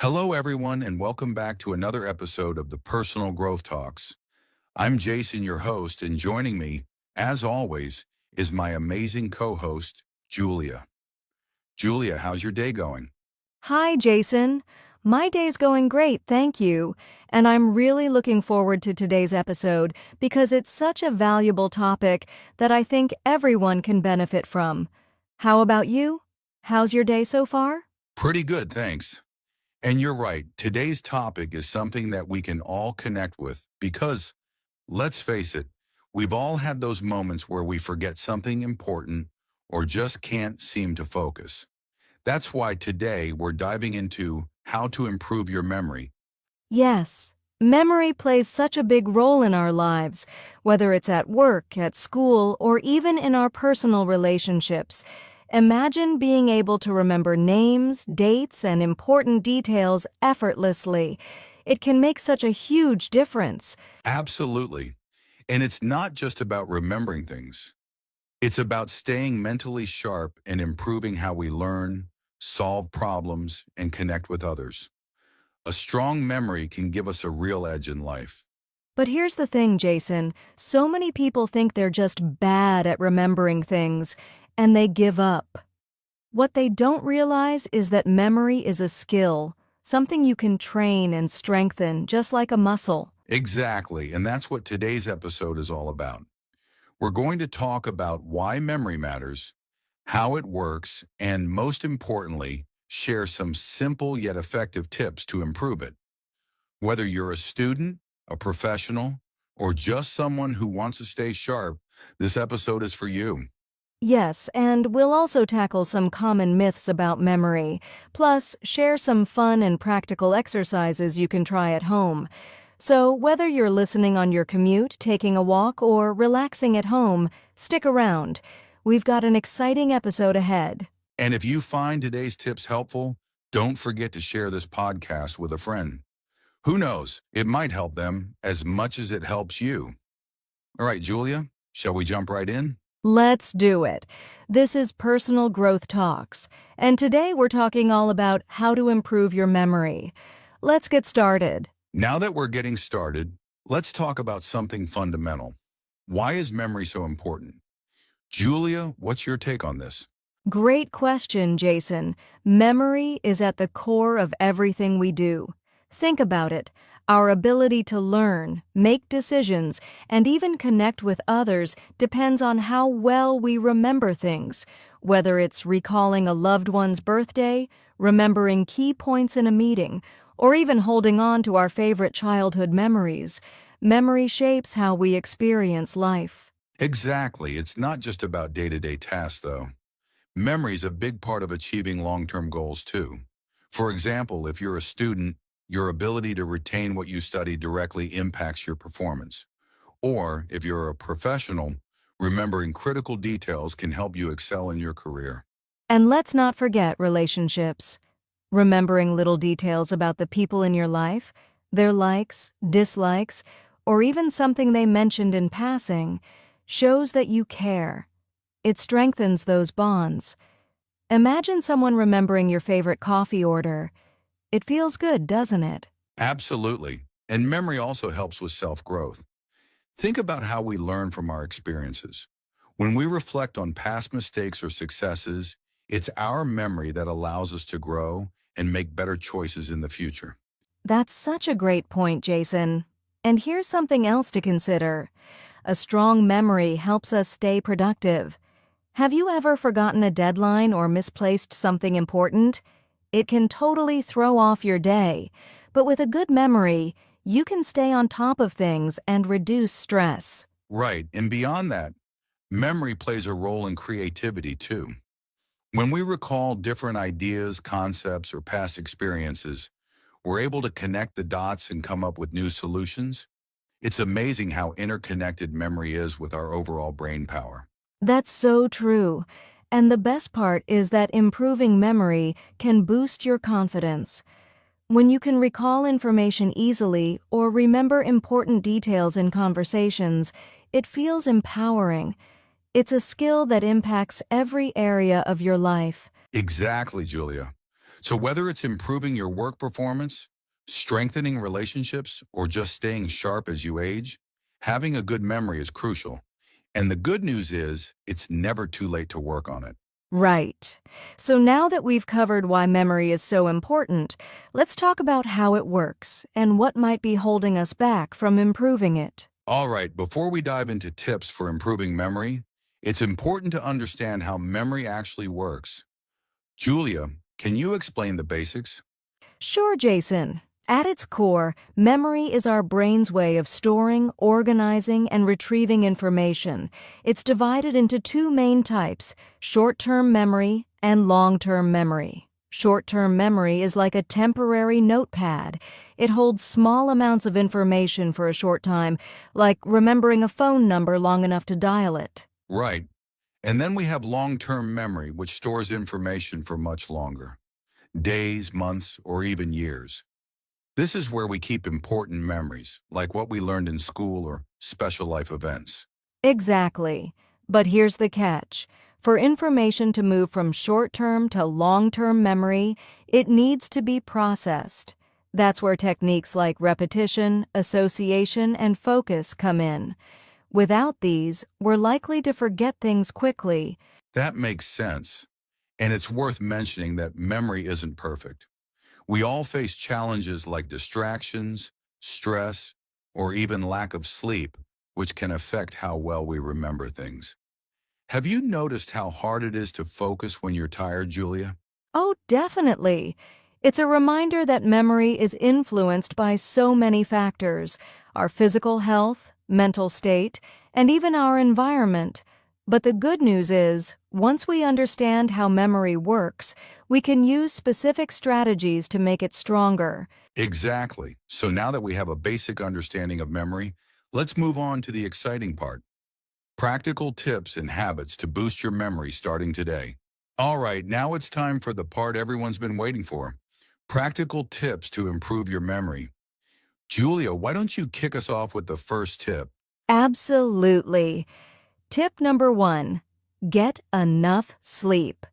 Hello, everyone, and welcome back to another episode of the Personal Growth Talks. I'm Jason, your host, and joining me, as always, is my amazing co-host, Julia. Julia, how's your day going? Hi, Jason. My day's going great, thank you. And I'm really looking forward to today's episode because it's such a valuable topic that I think everyone can benefit from. How about you? How's your day so far? Pretty good, thanks. And you're right, today's topic is something that we can all connect with because, let's face it, we've all had those moments where we forget something important or just can't seem to focus. That's why today we're diving into how to improve your memory. Yes. Memory plays such a big role in our lives, whether it's at work, at school, or even in our personal relationships. Imagine being able to remember names, dates, and important details effortlessly. It can make such a huge difference. Absolutely. And it's not just about remembering things. It's about staying mentally sharp and improving how we learn, solve problems, and connect with others. A strong memory can give us a real edge in life. But here's the thing, Jason. So many people think they're just bad at remembering things, and they give up. What they don't realize is that memory is a skill, something you can train and strengthen just like a muscle. Exactly, and that's what today's episode is all about. We're going to talk about why memory matters, how it works, and most importantly, share some simple yet effective tips to improve it. Whether you're a student, a professional, or just someone who wants to stay sharp, this episode is for you. Yes, and we'll also tackle some common myths about memory, plus share some fun and practical exercises you can try at home. So whether you're listening on your commute, taking a walk, or relaxing at home, stick around. We've got an exciting episode ahead. And if you find today's tips helpful, don't forget to share this podcast with a friend. Who knows, it might help them as much as it helps you. All right, Julia, shall we jump right in? Let's do it. This is Personal Growth Talks, and today we're talking all about how to improve your memory. Let's get started. Now that we're getting started, let's talk about something fundamental. Why is memory so important? Julia, what's your take on this? Great question, Jason. Memory is at the core of everything we do. Think about it. Our ability to learn, make decisions, and even connect with others depends on how well we remember things. Whether it's recalling a loved one's birthday, remembering key points in a meeting, or even holding on to our favorite childhood memories, memory shapes how we experience life. Exactly. It's not just about day-to-day tasks, though. Memory is a big part of achieving long-term goals, too. For example, if you're a student, your ability to retain what you study directly impacts your performance. Or, if you're a professional, remembering critical details can help you excel in your career. And let's not forget relationships. Remembering little details about the people in your life, their likes, dislikes, or even something they mentioned in passing, shows that you care. It strengthens those bonds. Imagine someone remembering your favorite coffee order. It feels good, doesn't it? Absolutely. And memory also helps with self-growth. Think about how we learn from our experiences. When we reflect on past mistakes or successes, it's our memory that allows us to grow and make better choices in the future. That's such a great point, Jason. And here's something else to consider. A strong memory helps us stay productive. Have you ever forgotten a deadline or misplaced something important? It can totally throw off your day. But with a good memory, you can stay on top of things and reduce stress. Right, and beyond that, memory plays a role in creativity too. When we recall different ideas, concepts, or past experiences, we're able to connect the dots and come up with new solutions. It's amazing how interconnected memory is with our overall brain power. That's so true. And the best part is that improving memory can boost your confidence. When you can recall information easily or remember important details in conversations, it feels empowering. It's a skill that impacts every area of your life. Exactly, Julia. So whether it's improving your work performance, strengthening relationships, or just staying sharp as you age, having a good memory is crucial. And the good news is, it's never too late to work on it. Right. So now that we've covered why memory is so important, let's talk about how it works and what might be holding us back from improving it. All right, before we dive into tips for improving memory, it's important to understand how memory actually works. Julia, can you explain the basics? Sure, Jason. At its core, memory is our brain's way of storing, organizing, and retrieving information. It's divided into two main types, short-term memory and long-term memory. Short-term memory is like a temporary notepad. It holds small amounts of information for a short time, like remembering a phone number long enough to dial it. Right. And then we have long-term memory, which stores information for much longer, days, months, or even years. This is where we keep important memories, like what we learned in school or special life events. Exactly. But here's the catch. For information to move from short-term to long-term memory, it needs to be processed. That's where techniques like repetition, association, and focus come in. Without these, we're likely to forget things quickly. That makes sense. And it's worth mentioning that memory isn't perfect. We all face challenges like distractions, stress, or even lack of sleep, which can affect how well we remember things. Have you noticed how hard it is to focus when you're tired, Julia? Oh, definitely. It's a reminder that memory is influenced by so many factors, our physical health, mental state, and even our environment. But the good news is, once we understand how memory works, we can use specific strategies to make it stronger. Exactly. So now that we have a basic understanding of memory, let's move on to the exciting part. Practical tips and habits to boost your memory starting today. All right, now it's time for the part everyone's been waiting for. Practical tips to improve your memory. Julia, why don't you kick us off with the first tip? Absolutely. Tip number 1. Get enough sleep.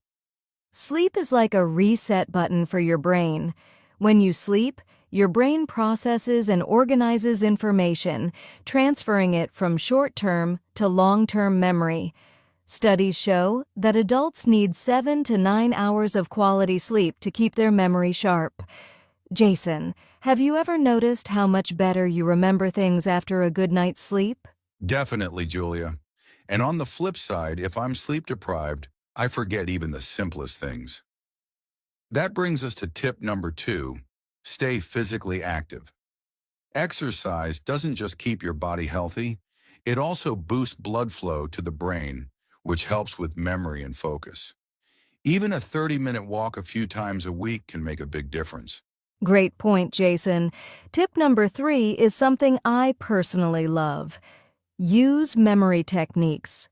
Sleep is like a reset button for your brain. When you sleep, your brain processes and organizes information, transferring it from short-term to long-term memory. Studies show that adults need 7 to 9 hours of quality sleep to keep their memory sharp. Jason, have you ever noticed how much better you remember things after a good night's sleep? Definitely, Julia. And on the flip side, if I'm sleep deprived, I forget even the simplest things. That brings us to tip number 2, stay physically active. Exercise doesn't just keep your body healthy, it also boosts blood flow to the brain, which helps with memory and focus. Even a 30-minute walk a few times a week can make a big difference. Great point, Jason. Tip number 3 is something I personally love. Use memory techniques.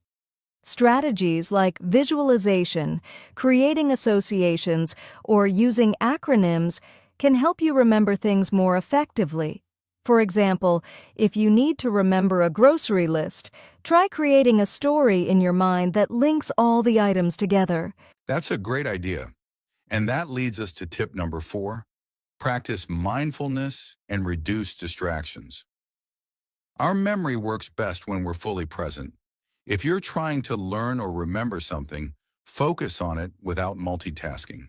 Strategies like visualization, creating associations, or using acronyms can help you remember things more effectively. For example, if you need to remember a grocery list, try creating a story in your mind that links all the items together. That's a great idea. And that leads us to tip number 4, practice mindfulness and reduce distractions. Our memory works best when we're fully present. If you're trying to learn or remember something, focus on it without multitasking.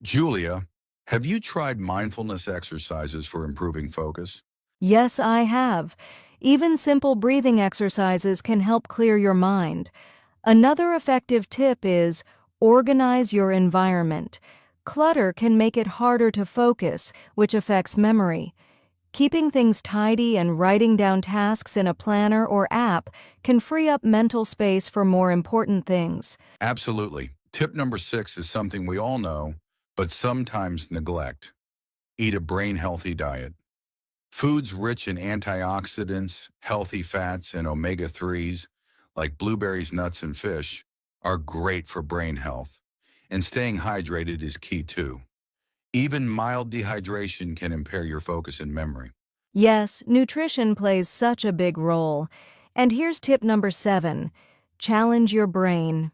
Julia, have you tried mindfulness exercises for improving focus? Yes, I have. Even simple breathing exercises can help clear your mind. Another effective tip is organize your environment. Clutter can make it harder to focus, which affects memory. Keeping things tidy and writing down tasks in a planner or app can free up mental space for more important things. Absolutely. Tip number 6 is something we all know, but sometimes neglect. Eat a brain-healthy diet. Foods rich in antioxidants, healthy fats, and omega-3s, like blueberries, nuts, and fish, are great for brain health. And staying hydrated is key too. Even mild dehydration can impair your focus and memory. Yes, nutrition plays such a big role. And here's tip number 7. Challenge your brain.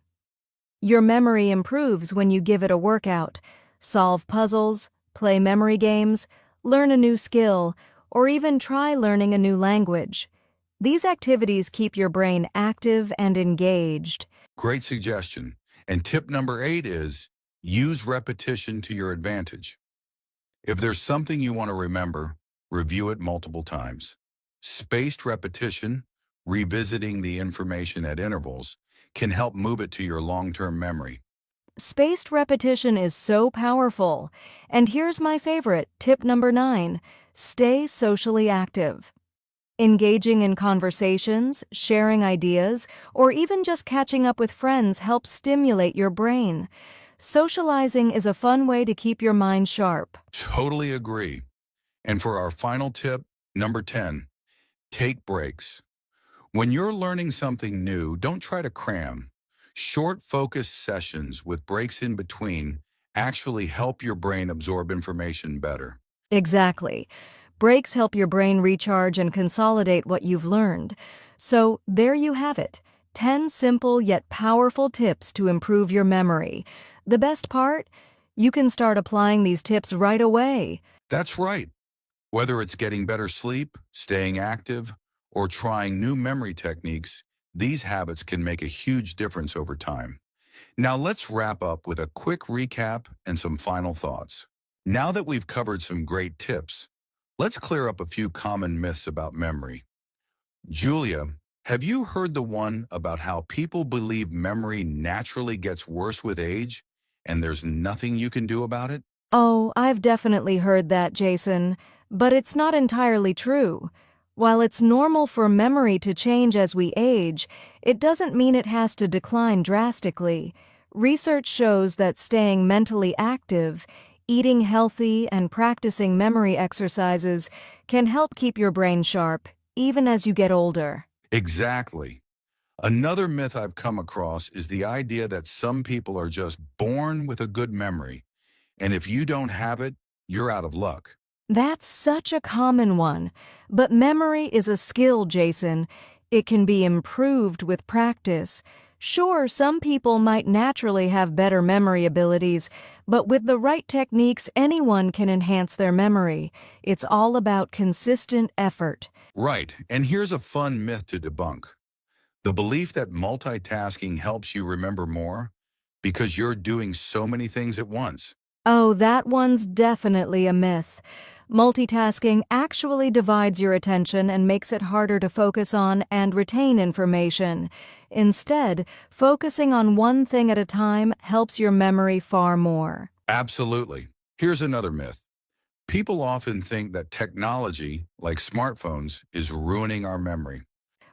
Your memory improves when you give it a workout. solve puzzles, play memory games, learn a new skill, or even try learning a new language. These activities keep your brain active and engaged. Great suggestion. And tip number 8 is use repetition to your advantage. If there's something you want to remember, review it multiple times. Spaced repetition, revisiting the information at intervals, can help move it to your long-term memory. Spaced repetition is so powerful. And here's my favorite, tip number 9, stay socially active. Engaging in conversations, sharing ideas, or even just catching up with friends helps stimulate your brain. Socializing is a fun way to keep your mind sharp. Totally agree. And for our final tip, number 10, take breaks. When you're learning something new, don't try to cram. Short, focused sessions with breaks in between actually help your brain absorb information better. Exactly. Breaks help your brain recharge and consolidate what you've learned. So, there you have it. 10 simple yet powerful tips to improve your memory. The best part? You can start applying these tips right away. That's right. Whether it's getting better sleep, staying active, or trying new memory techniques, these habits can make a huge difference over time. Now let's wrap up with a quick recap and some final thoughts. Now that we've covered some great tips, let's clear up a few common myths about memory. Julia, have you heard the one about how people believe memory naturally gets worse with age and there's nothing you can do about it? Oh, I've definitely heard that, Jason, but it's not entirely true. While it's normal for memory to change as we age, it doesn't mean it has to decline drastically. Research shows that staying mentally active, eating healthy, and practicing memory exercises can help keep your brain sharp, even as you get older. Exactly. Another myth I've come across is the idea that some people are just born with a good memory, and if you don't have it, you're out of luck. That's such a common one. But memory is a skill, Jason. It can be improved with practice. Sure, some people might naturally have better memory abilities, but with the right techniques, anyone can enhance their memory. It's all about consistent effort. Right, and here's a fun myth to debunk. The belief that multitasking helps you remember more because you're doing so many things at once. Oh, that one's definitely a myth. Multitasking actually divides your attention and makes it harder to focus on and retain information. Instead, focusing on one thing at a time helps your memory far more. Absolutely. Here's another myth. People often think that technology, like smartphones, is ruining our memory.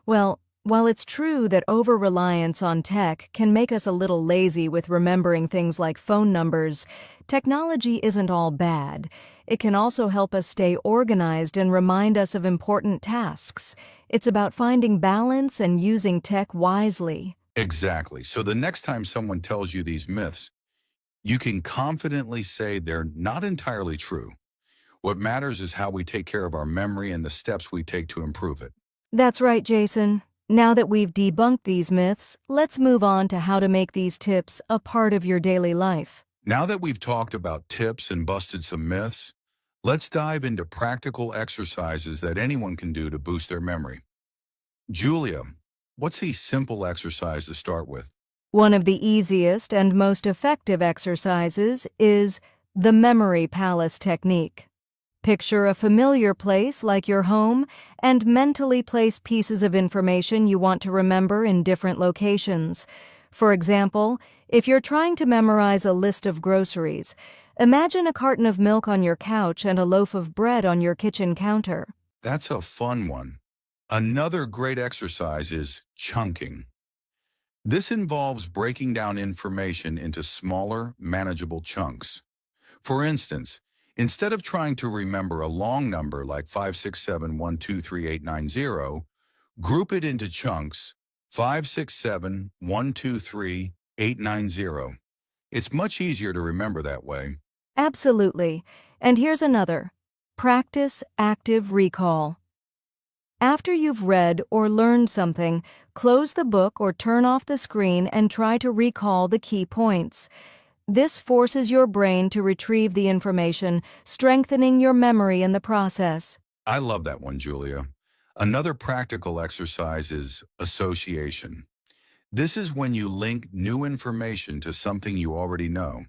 Well, while it's true that over-reliance on tech can make us a little lazy with remembering things like phone numbers, technology isn't all bad. It can also help us stay organized and remind us of important tasks. It's about finding balance and using tech wisely. Exactly. So the next time someone tells you these myths, you can confidently say they're not entirely true. What matters is how we take care of our memory and the steps we take to improve it. That's right, Jason. Now that we've debunked these myths, let's move on to how to make these tips a part of your daily life. Now that we've talked about tips and busted some myths, let's dive into practical exercises that anyone can do to boost their memory. Julia, what's a simple exercise to start with? One of the easiest and most effective exercises is the memory palace technique. Picture a familiar place like your home and mentally place pieces of information you want to remember in different locations. For example, if you're trying to memorize a list of groceries, imagine a carton of milk on your couch and a loaf of bread on your kitchen counter. That's a fun one. Another great exercise is chunking. This involves breaking down information into smaller, manageable chunks. For instance, instead of trying to remember a long number like 567123890, group it into chunks 567123890. It's much easier to remember that way. Absolutely. And here's another. Practice active recall. After you've read or learned something, close the book or turn off the screen and try to recall the key points. This forces your brain to retrieve the information, strengthening your memory in the process. I love that one, Julia. Another practical exercise is association. This is when you link new information to something you already know.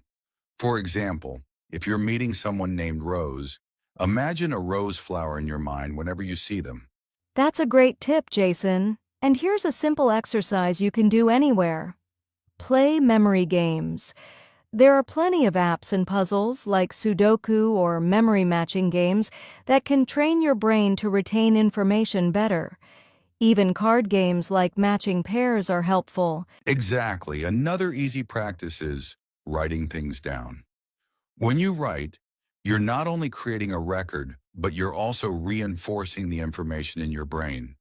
For example, if you're meeting someone named Rose, imagine a rose flower in your mind whenever you see them. That's a great tip, Jason. And here's a simple exercise you can do anywhere. Play memory games. There are plenty of apps and puzzles like Sudoku or memory matching games that can train your brain to retain information better. Even card games like matching pairs are helpful. Exactly. Another easy practice is writing things down. When you write, you're not only creating a record, but you're also reinforcing the information in your brain.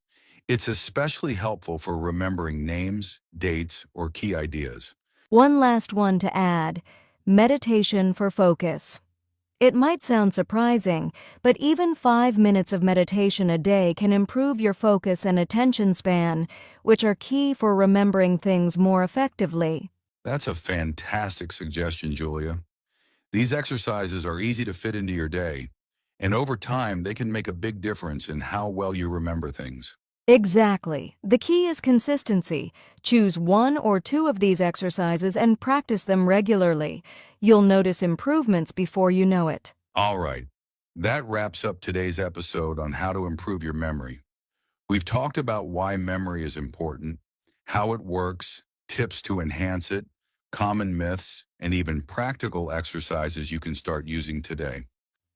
It's especially helpful for remembering names, dates, or key ideas. One last one to add: meditation for focus. It might sound surprising, but even 5 minutes of meditation a day can improve your focus and attention span, which are key for remembering things more effectively. That's a fantastic suggestion, Julia. These exercises are easy to fit into your day, and over time, they can make a big difference in how well you remember things. Exactly. The key is consistency. Choose one or two of these exercises and practice them regularly. You'll notice improvements before you know it. All right, that wraps up today's episode on how to improve your memory. We've talked about why memory is important, how it works, tips to enhance it, common myths, and even practical exercises you can start using today.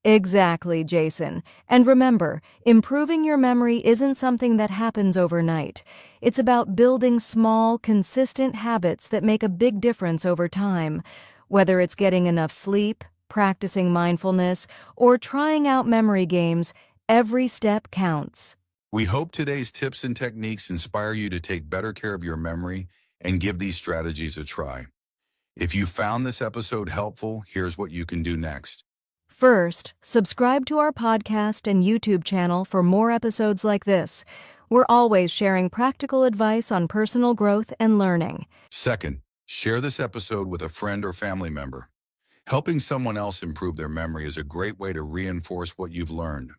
Exactly, Jason. And remember, improving your memory isn't something that happens overnight. It's about building small, consistent habits that make a big difference over time. Whether it's getting enough sleep, practicing mindfulness, or trying out memory games, every step counts. We hope today's tips and techniques inspire you to take better care of your memory and give these strategies a try. If you found this episode helpful, here's what you can do next. First, subscribe to our podcast and YouTube channel for more episodes like this. We're always sharing practical advice on personal growth and learning. Second, share this episode with a friend or family member. Helping someone else improve their memory is a great way to reinforce what you've learned.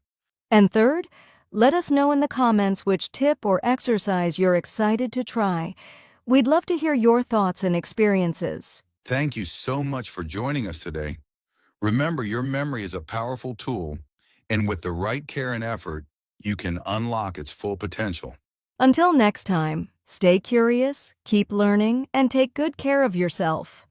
And third, let us know in the comments which tip or exercise you're excited to try. We'd love to hear your thoughts and experiences. Thank you so much for joining us today. Remember, your memory is a powerful tool, and with the right care and effort, you can unlock its full potential. Until next time, stay curious, keep learning, and take good care of yourself.